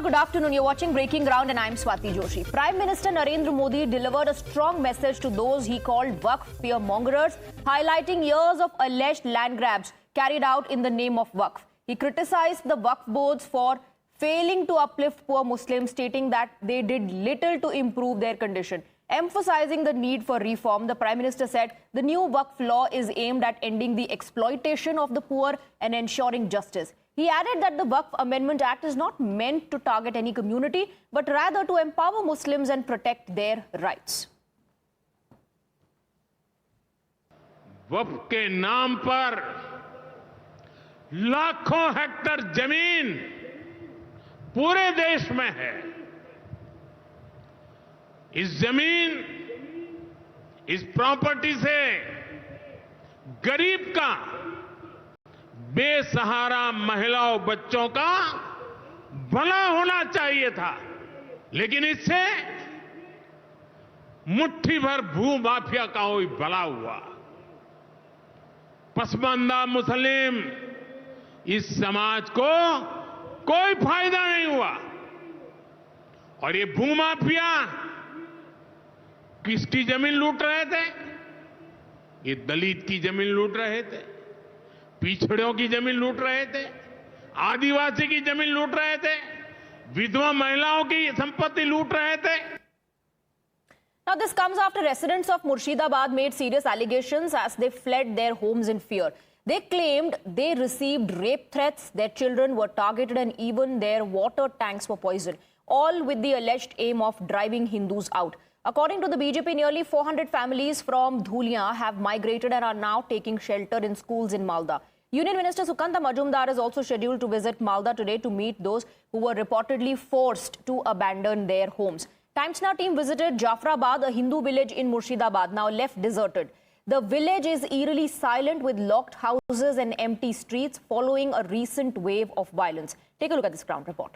Namaskar, good afternoon. You're watching Breaking Ground and I'm Swati Joshi. Prime Minister Narendra Modi delivered a strong message to those he called Waqf fear-mongers, highlighting years of alleged land grabs carried out in the name of Waqf. He criticized the Waqf boards for failing to uplift poor Muslims, stating that they did little to improve their condition. Emphasizing the need for reform, the Prime Minister said the new Waqf law is aimed at ending the exploitation of the poor and ensuring justice. He added that the Waqf Amendment Act is not meant to target any community, but rather to empower Muslims and protect their rights. वक्फ के नाम पर लाखों Hector जमीन पूरे देश में है। इस जमीन, इस प्रॉपर्टी से गरीब का, बेसहारा महिलाओं बच्चों का भला होना चाहिए था, लेकिन इससे मुट्ठी भर भू माफिया का कोई भला हुआ। पसमानदा मुस्लिम इस समाज को कोई फायदा नहीं हुआ। और ये भूमाफिया किसकी जमीन लूट रहे थे? ये दलित की जमीन लूट रहे थे, पिछड़ों की जमीन लूट रहे थे, आदिवासी की जमीन लूट रहे थे, विधवा महिलाओं की संपत्ति लूट रहे थे। Now this comes after residents of Murshidabad made serious allegations as they fled their homes in fear. They claimed they received rape threats, their children were targeted and even their water tanks were poisoned, all with the alleged aim of driving Hindus out. According to the BJP, nearly 400 families from Dhulia have migrated and are now taking shelter in schools in Malda. Union Minister Sukanta Majumdar is also scheduled to visit Malda today to meet those who were reportedly forced to abandon their homes. Times Now team visited Jafrabad, a Hindu village in Murshidabad, now left deserted. The village is eerily silent with locked houses and empty streets following a recent wave of violence. Take a look at this ground report.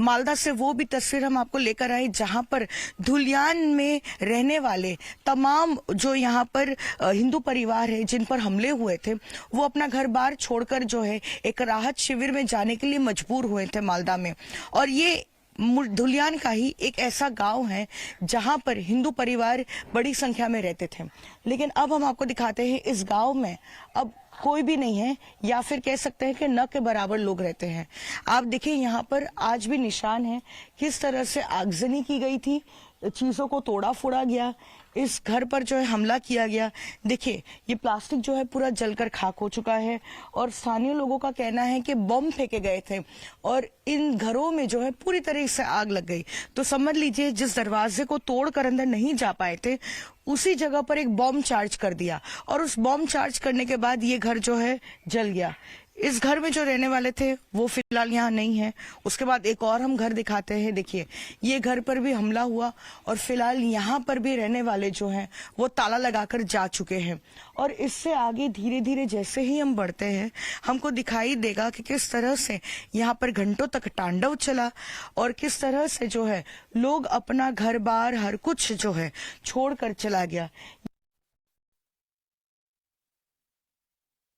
Malda से वो भी तस्वीर हम आपको लेकर आए जहां पर धुलियान में रहने वाले तमाम जो यहाँ पर हिंदू परिवार है जिन पर हमले हुए थे, वो अपना घर बार छोड़कर जो है एक राहत शिविर में जाने के लिए मजबूर हुए थे मालदा में। और ये धुलियान का ही एक ऐसा गांव है जहां पर हिंदू परिवार बड़ी संख्या में रहते थे, लेकिन अब हम आपको दिखाते हैं इस गांव में अब कोई भी नहीं है, या फिर कह सकते हैं कि न के बराबर लोग रहते हैं। आप देखिए यहाँ पर आज भी निशान है किस तरह से आगजनी की गई थी, चीजों को तोड़ा फोड़ा गया, इस घर पर जो है हमला किया गया। देखिए ये प्लास्टिक जो है पूरा जलकर खाक हो चुका है और स्थानीय लोगों का कहना है कि बम फेंके गए थे और इन घरों में जो है पूरी तरह से आग लग गई। तो समझ लीजिए जिस दरवाजे को तोड़कर अंदर नहीं जा पाए थे उसी जगह पर एक बम चार्ज कर दिया और उस बम चार्ज करने के बाद ये घर जो है जल गया। इस घर में जो रहने वाले थे वो फिलहाल यहाँ नहीं है। उसके बाद एक और हम घर दिखाते हैं। देखिए ये घर पर भी हमला हुआ और फिलहाल यहाँ पर भी रहने वाले जो हैं वो ताला लगाकर जा चुके हैं। और इससे आगे धीरे धीरे जैसे ही हम बढ़ते हैं हमको दिखाई देगा कि किस तरह से यहाँ पर घंटों तक तांडव चला और किस तरह से जो है लोग अपना घर बार हर कुछ जो है छोड़कर चला गया।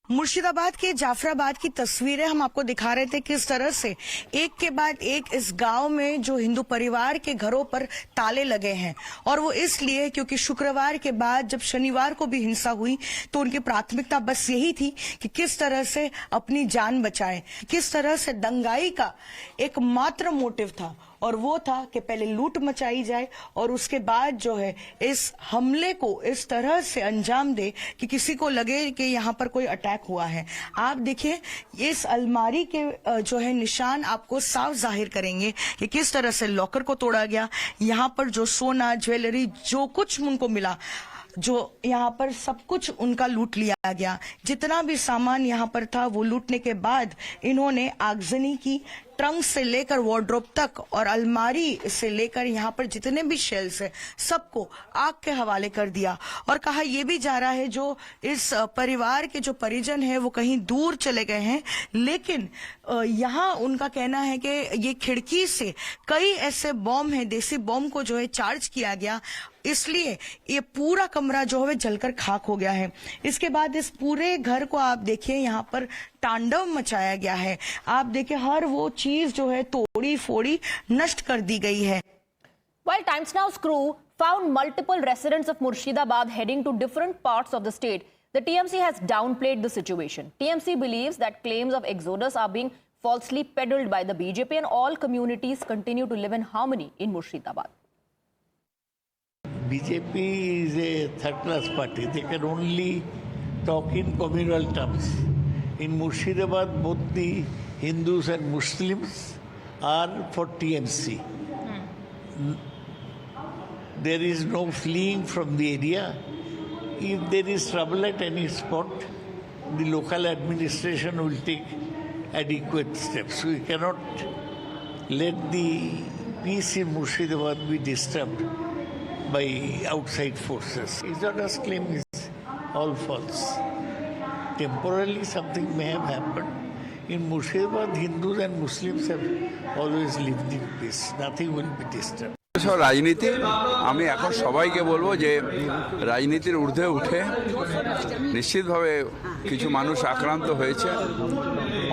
मुर्शिदाबाद के जाफराबाद की तस्वीरें हम आपको दिखा रहे थे किस तरह से एक के बाद एक इस गांव में जो हिंदू परिवार के घरों पर ताले लगे हैं। और वो इसलिए क्योंकि शुक्रवार के बाद जब शनिवार को भी हिंसा हुई तो उनकी प्राथमिकता बस यही थी कि किस तरह से अपनी जान बचाएं, किस तरह से दंगाई का एकमात्र मोटिव था और वो था कि पहले लूट मचाई जाए और उसके बाद जो है इस हमले को इस तरह से अंजाम दे कि किसी को लगे कि यहाँ पर कोई अटैक हुआ है। आप देखिए इस अलमारी के जो है निशान आपको साफ जाहिर करेंगे कि किस तरह से लॉकर को तोड़ा गया। यहाँ पर जो सोना ज्वेलरी जो कुछ उनको मिला, जो यहाँ पर सब कुछ उनका लूट लिया गया। जितना भी सामान यहाँ पर था वो लूटने के बाद इन्होंने आगजनी की, ट्रंक से लेकर वार्डरोब तक और अलमारी से लेकर यहाँ पर जितने भी शेल्स है सबको आग के हवाले कर दिया। और कहा यह भी जा रहा है जो इस परिवार के जो परिजन है वो कहीं दूर चले गए हैं, लेकिन यहाँ उनका कहना है कि ये खिड़की से कई ऐसे बॉम्ब हैं, देसी बॉम्ब को जो है चार्ज किया गया इसलिए ये पूरा कमरा जो है जलकर खाक हो गया है। इसके बाद इस पूरे घर को आप देखिए, यहाँ पर तांडव मचाया गया है। आप देखिए हर वो चीज जो है तोड़ी फोड़ी नष्ट कर दी गई है। While Times Now's crew found multiple residents of Murshidabad heading to different parts of the state, the TMC has downplayed the situation. TMC believes that claims of exodus are being falsely peddled by the BJP and all communities continue to live in harmony in Murshidabad. BJP is a third-class party. They can only talk in communal terms. In Murshidabad, both the Hindus and Muslims are for TMC. There is no fleeing from the area. If there is trouble at any spot, the local administration will take adequate steps. We cannot let the peace in Murshidabad be disturbed by outside forces. Exodus claim is all false. Temporarily something may have happened. In Murshidabad, Hindus and Muslims have always lived in peace. Nothing will be disturbed. রাজনীতি আমি এখন সবাইকে বলবো যে রাজনীতির ঊর্ধ্বে উঠে নিশ্চিতভাবে কিছু মানুষ আক্রান্ত হয়েছে,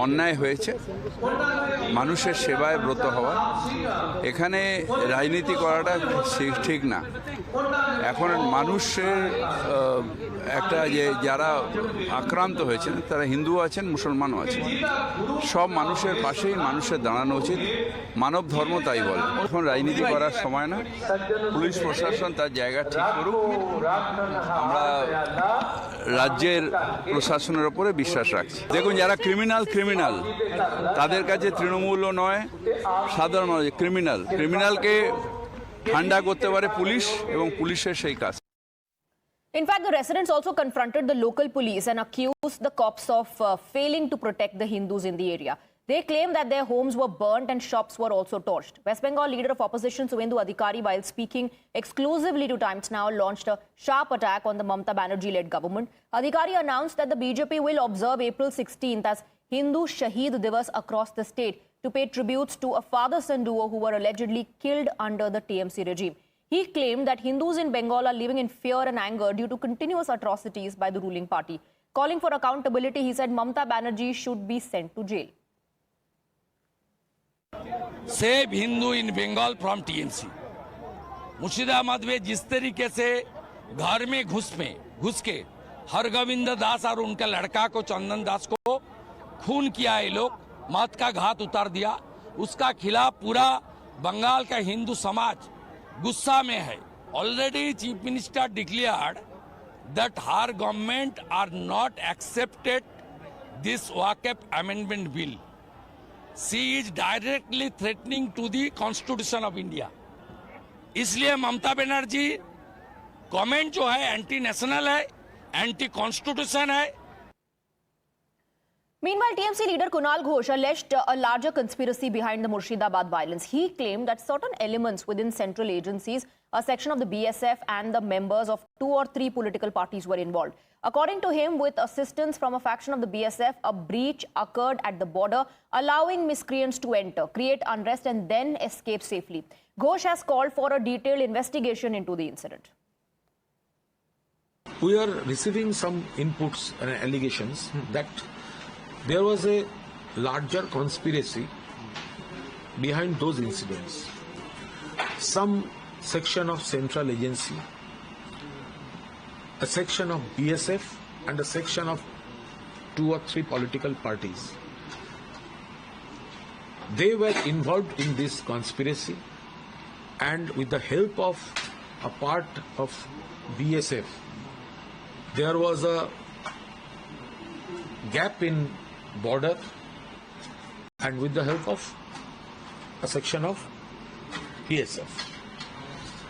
অন্যায় হয়েছে, মানুষের সেবায় ব্রত হওয়া, এখানে রাজনীতি করাটা ঠিক না। এখন মানুষের একটা যে যারা আক্রান্ত হয়েছেন তারা হিন্দু আছেন, মুসলমানও আছেন, সব মানুষের পাশেই মানুষের দাঁড়ানো উচিত। মানব ধর্ম তাই বলে। এখন রাজনীতি করার সময় না, পুলিশ প্রশাসন তার জায়গা ঠিক করুক। আমরা রাজ্যের প্রশাসনের ওপরে বিশ্বাস রাখছি। দেখুন, যারা ক্রিমিনাল তাদের কাছে তৃণমূলও নয়, সাধারণ মানুষ ক্রিমিনালকে ঠান্ডা করতে পারে পুলিশ, এবং পুলিশের সেই কাজ। In fact, the residents also confronted the local police and accused the cops of failing to protect the Hindus in the area. They claim that their homes were burnt and shops were also torched. West Bengal leader of opposition Suvendu Adhikari, while speaking exclusively to Times Now, launched a sharp attack on the Mamata Banerjee-led government. Adhikari announced that the BJP will observe April 16th as Hindu Shaheed Divas across the state to pay tributes to a father-son duo who were allegedly killed under the TMC regime. He claimed that Hindus in Bengal are living in fear and anger due to continuous atrocities by the ruling party. Calling for accountability, he said Mamata Banerjee should be sent to jail. Save Hindu in Bengal from TMC. Murshidabad में जिस तरीके से घर में घुस के हरगोविंद दास और उनका लड़का को चंदन दास को खून किया है, लोग मौत का घात उतार दिया, उसका खिलाफ पूरा बंगाल का हिंदू समाज गुस्सा में है। Already chief minister declared that her government are not accepted this Waqf amendment bill. She is directly threatening to the Constitution of India. इसलिए ममता बनर्जी कमेंट जो है एंटी नेशनल है, एंटी कॉन्स्टिट्यूशन है. Meanwhile, TMC leader Kunal Ghosh alleged a larger conspiracy behind the Murshidabad violence. He claimed that certain elements within central agencies, a section of the BSF and the members of 2 or 3 political parties were involved. According to him, with assistance from a faction of the BSF, a breach occurred at the border, allowing miscreants to enter, create unrest and then escape safely. Ghosh has called for a detailed investigation into the incident. We are receiving some inputs and allegations that there was a larger conspiracy behind those incidents. Some section of central agency, a section of BSF and a section of 2 or 3 political parties. They were involved in this conspiracy, and with the help of a part of BSF, there was a gap in border, and with the help of a section of BSF.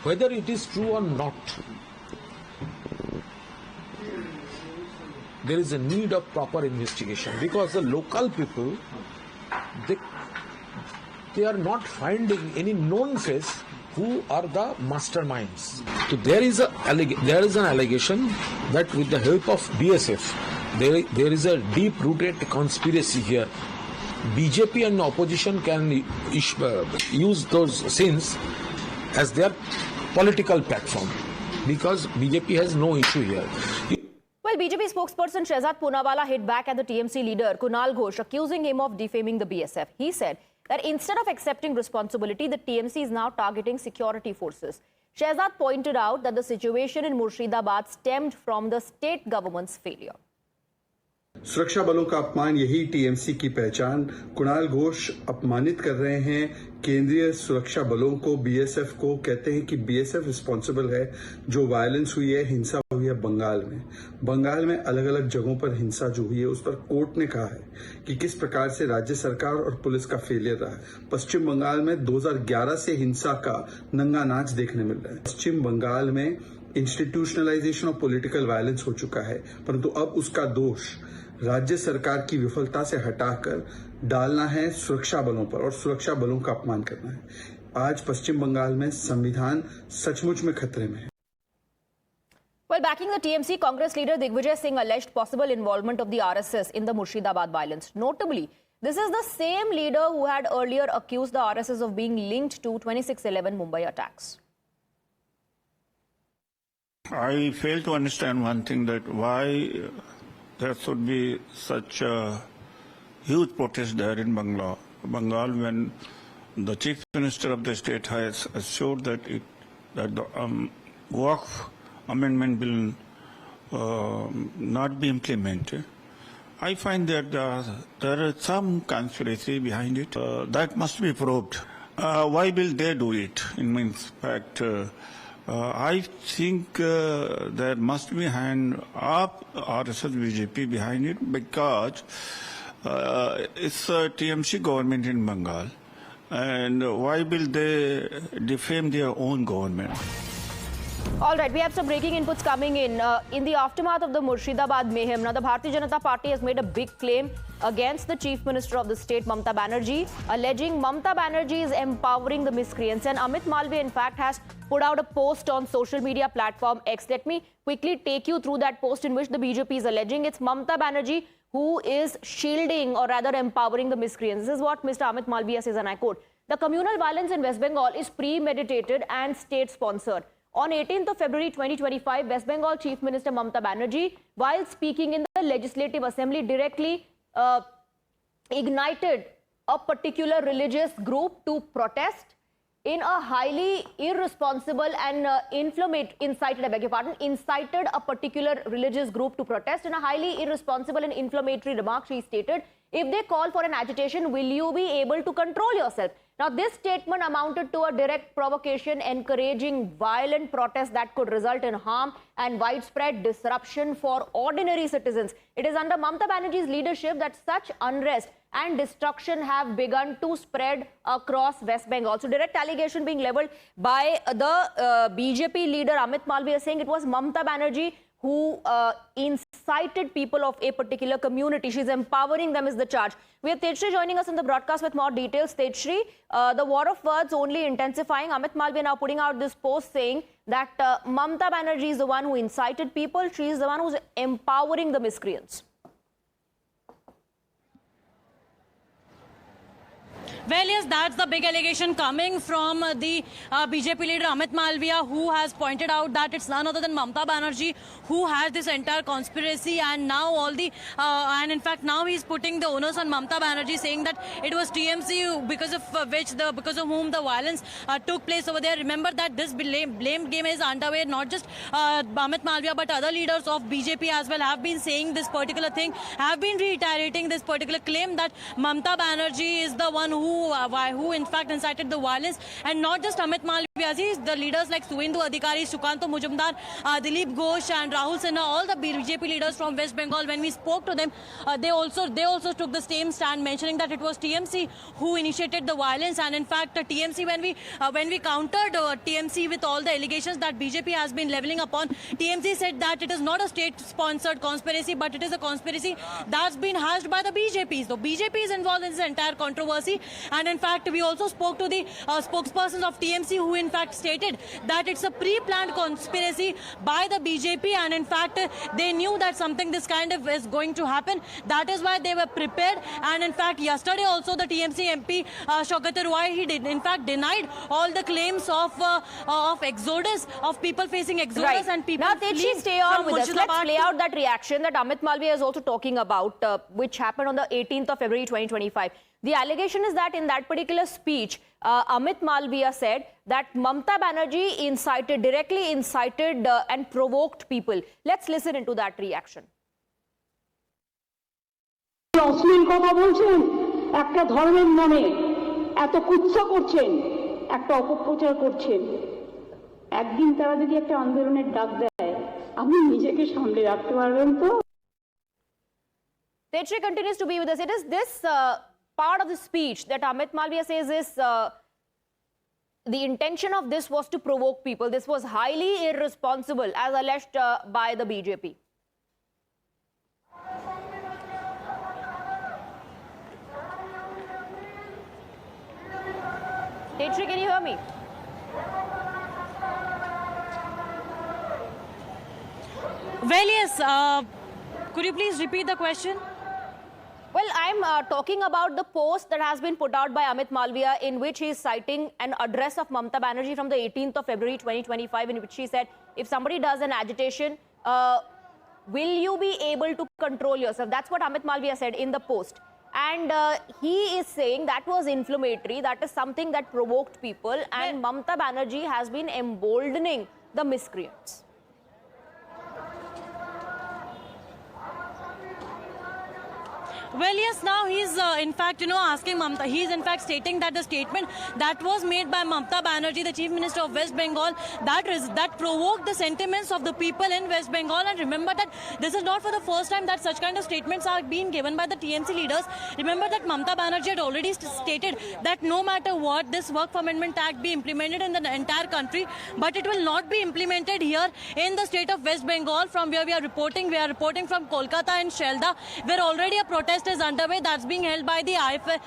Whether it is true or not, there is a need of proper investigation, because the local people, they are not finding any known face who are the masterminds. So there is an allegation that with the help of BSF, there is a deep-rooted conspiracy here. BJP and opposition can use those sins as their political platform. because BJP has no issue here. Well, BJP spokesperson Shehzad Poonawalla hit back at the TMC leader Kunal Ghosh, accusing him of defaming the BSF. He said that instead of accepting responsibility, the TMC is now targeting security forces. Shehzad pointed out that the situation in Murshidabad stemmed from the state government's failure. सुरक्षा बलों का अपमान यही TMC की पहचान। कुणाल घोष अपमानित कर रहे हैं केंद्रीय सुरक्षा बलों को, बीएसएफ को। कहते हैं कि बीएसएफ रिस्पॉन्सिबल है जो वायलेंस हुई है, हिंसा हुई है बंगाल में अलग अलग जगहों पर हिंसा जो हुई है उस पर कोर्ट ने कहा है कि किस प्रकार से राज्य सरकार और पुलिस का फेलियर रहा है। पश्चिम बंगाल में 2011 से हिंसा का नंगा नाच देखने मिल रहा है। पश्चिम बंगाल में इंस्टीट्यूशनलाइजेशन ऑफ पॉलिटिकल वायलेंस हो चुका है, परंतु अब उसका दोष राज्य सरकार की विफलता से हटाकर डालना है सुरक्षा बलों पर और सुरक्षा बलों का अपमान करना है। आज पश्चिम बंगाल में संविधान सचमुच में खतरे में है। Well, backing the TMC, Congress leader Digvijay Singh alleged possible involvement of the RSS in the Murshidabad violence. Notably, this is the same leader who had earlier accused the RSS of being linked to 26/11 Mumbai attacks. I fail to understand one thing, that why there should be such a huge protest there in Bengal when the Chief Minister of the state has assured that the Waqf amendment will not be implemented. I find that there is some conspiracy behind it. That must be probed. Why will they do it? In fact, I think there must be hand of RSS BJP behind it, because it's a TMC government in Bengal, and why will they defame their own government? All right, we have some breaking inputs coming in. In the aftermath of the Murshidabad mayhem, now the Bharatiya Janata Party has made a big claim against the Chief Minister of the state, Mamta Banerjee, alleging Mamta Banerjee is empowering the miscreants. And Amit Malviya, in fact, has put out a post on social media platform X. Let me quickly take you through that post in which the BJP is alleging it's Mamta Banerjee who is shielding, or rather empowering, the miscreants. This is what Mr. Amit Malviya says, and I quote, "The communal violence in West Bengal is premeditated and state-sponsored. On 18th of February 2025, West Bengal Chief Minister Mamta Banerjee, while speaking in the Legislative Assembly, directly ignited a particular religious group to protest in a highly irresponsible and incited a particular religious group to protest in a highly irresponsible and inflammatory remark. She stated, if they call for an agitation, will you be able to control yourself? Now, this statement amounted to a direct provocation, encouraging violent protests that could result in harm and widespread disruption for ordinary citizens. It is under Mamta Banerjee's leadership that such unrest and destruction have begun to spread across West Bengal." So, direct allegation being leveled by the BJP leader Amit Malviya, saying it was Mamta Banerjee who incited people of a particular community. She's empowering them is the charge. We have Tejshri joining us on the broadcast with more details. Tejshri, the war of words only intensifying. Amit Malviya now putting out this post saying that Mamta Banerjee is the one who incited people. She is the one who's empowering the miscreants. Well, yes, that's the big allegation coming from the BJP leader Amit Malviya, who has pointed out that it's none other than Mamta Banerjee who has this entire conspiracy, and now all the and in fact now he's putting the onus on Mamta Banerjee, saying that it was TMC because of whom the violence took place over there. Remember that this blame game is underway. Not just Amit Malviya but other leaders of BJP as well have been saying this particular thing, have been reiterating this particular claim that Mamta Banerjee is the one who in fact incited the violence, and not just Amit Malviya. The leaders like Suvendu Adhikari, Sukanto Mujumdar, Dilip Ghosh and Rahul Sinha, all the BJP leaders from West Bengal, when we spoke to them, they also took the same stand, mentioning that it was TMC who initiated the violence. And in fact, TMC, when we countered TMC with all the allegations that BJP has been leveling upon, TMC said that it is not a state-sponsored conspiracy, but it is a conspiracy that's been hatched by the BJP. So BJP is involved in this entire controversy, And in fact, we also spoke to the spokesperson of TMC, who in fact stated that it's a pre-planned conspiracy by the BJP, and in fact they knew that something this kind of is going to happen. That is why they were prepared. And in fact, yesterday also the TMC MP Shaukat Roy, he did in fact denied all the claims of exodus, of people facing exodus, Right. and people Now, Techi, fleeing stay on from with us. Let's Murshidabad play to- out that reaction that Amit Malviya is also talking about, which happened on the 18th of February 2025. The allegation is that in that particular speech, Amit Malviya said that Mamta Banerjee directly incited and provoked people. Let's listen into that reaction. অশ্লীল কথা বলছেন, একটা ধর্মের নামে এত কুৎসা করছেন, একটা অপপ্রচার করছেন। একদিন তারা যদি একটা আন্দোলনের ডাক দেয়, আপনি নিজেকে সামলে রাখতে পারবেন তো? Techi continues to be with us. It is this part of the speech that Amit Malviya says is the intention of this was to provoke people. This was highly irresponsible, as alleged by the BJP. Techi, can you hear me? Well, yes. Could you please repeat the question? Well, I'm talking about the post that has been put out by Amit Malviya, in which he is citing an address of Mamta Banerjee from the 18th of February 2025, in which she said, if somebody does an agitation, will you be able to control yourself? That's what Amit Malviya said in the post. And he is saying that was inflammatory, that is something that provoked people, and Mamta Banerjee has been emboldening the miscreants. Well, yes, now he's in fact, asking Mamta. He's in fact stating that the statement that was made by Mamta Banerjee, the Chief Minister of West Bengal, that provoked the sentiments of the people in West Bengal. And remember that this is not for the first time that such kind of statements are being given by the TMC leaders. Remember that Mamta Banerjee had already stated that no matter what, this Work Amendment Act be implemented in the entire country, but it will not be implemented here in the state of West Bengal, from where we are reporting. We are reporting from Kolkata and Shelda, where already a protest is underway that's being held by the ISF,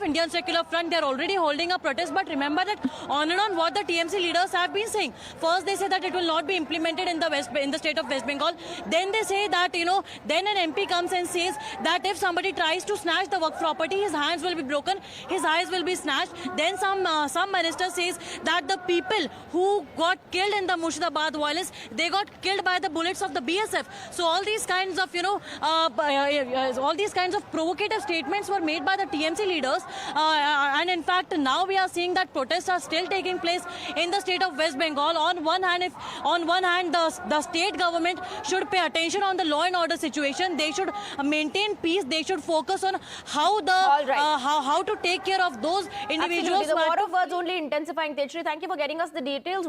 Indian Secular Front. They're already holding a protest, but remember that on and on what the TMC leaders have been saying. First they say that it will not be implemented in the state of West Bengal. Then they say that, then an MP comes and says that if somebody tries to snatch the work property, his hands will be broken, his eyes will be snatched. Then some minister says that the people who got killed in the Murshidabad violence, they got killed by the bullets of the BSF. So all these kinds of, all these kinds of provocative statements were made by the TMC leaders, and in fact now we are seeing that protests are still taking place in the state of West Bengal. On one hand, the state government should pay attention on the law and order situation. They should maintain peace. They should focus on how how to take care of those individuals. Absolutely. The war of words only intensifying. Techi, thank you for getting us the details.